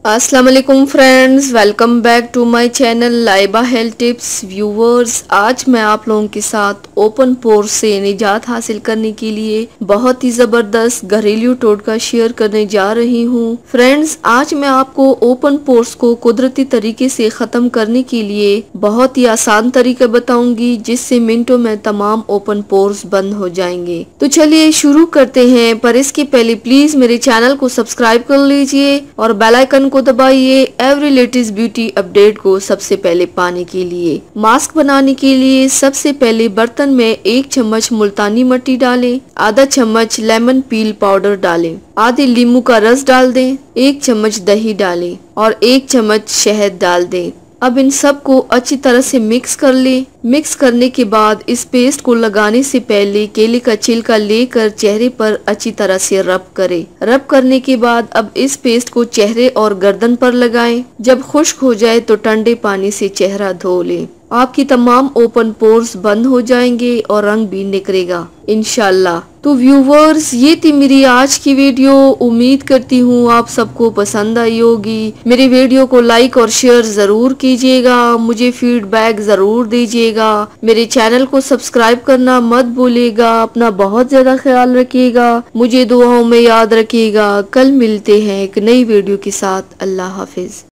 अस्सलाम वालेकुम friends, welcome back to my channel Laiba health tips. Viewers, आज मैं आप लोगों के साथ ओपन पोर्स से निजात हासिल करने के लिए बहुत ही जबरदस्त घरेलू टोटका शेयर करने जा रही हूँ। फ्रेंड्स, आज मैं आपको ओपन पोर्स को कुदरती तरीके से खत्म करने के लिए बहुत ही आसान तरीका बताऊंगी, जिससे मिनटों में तमाम ओपन पोर्स बंद हो जाएंगे। तो चलिए शुरू करते हैं, पर इसके पहले प्लीज मेरे चैनल को सब्सक्राइब कर लीजिए और बेल आइकन को दबाइए एवरी लेटेस्ट ब्यूटी अपडेट को सबसे पहले पाने के लिए। मास्क बनाने के लिए सबसे पहले बर्तन में 1 चम्मच मुल्तानी मिट्टी डालें, आधा चम्मच लेमन पील पाउडर डालें, आधे नींबू का रस डाल दें, 1 चम्मच दही डालें और 1 चम्मच शहद डाल दें। अब इन सब को अच्छी तरह से मिक्स कर लें। मिक्स करने के बाद इस पेस्ट को लगाने से पहले केले का छिलका लेकर चेहरे पर अच्छी तरह से रब करें। रब करने के बाद अब इस पेस्ट को चेहरे और गर्दन पर लगाएं। जब खुश्क हो जाए तो ठंडे पानी से चेहरा धो लें। आपकी तमाम ओपन पोर्स बंद हो जाएंगे और रंग भी निखरेगा इंशाल्लाह। तो व्यूवर्स, ये थी मेरी आज की वीडियो। उम्मीद करती हूँ आप सबको पसंद आई होगी। मेरी वीडियो को लाइक और शेयर जरूर कीजिएगा, मुझे फीडबैक जरूर दीजिएगा। मेरे चैनल को सब्सक्राइब करना मत भूलिएगा। अपना बहुत ज्यादा ख्याल रखिएगा, मुझे दुआओं में याद रखिएगा। कल मिलते हैं एक नई वीडियो के साथ। अल्लाह हाफिज।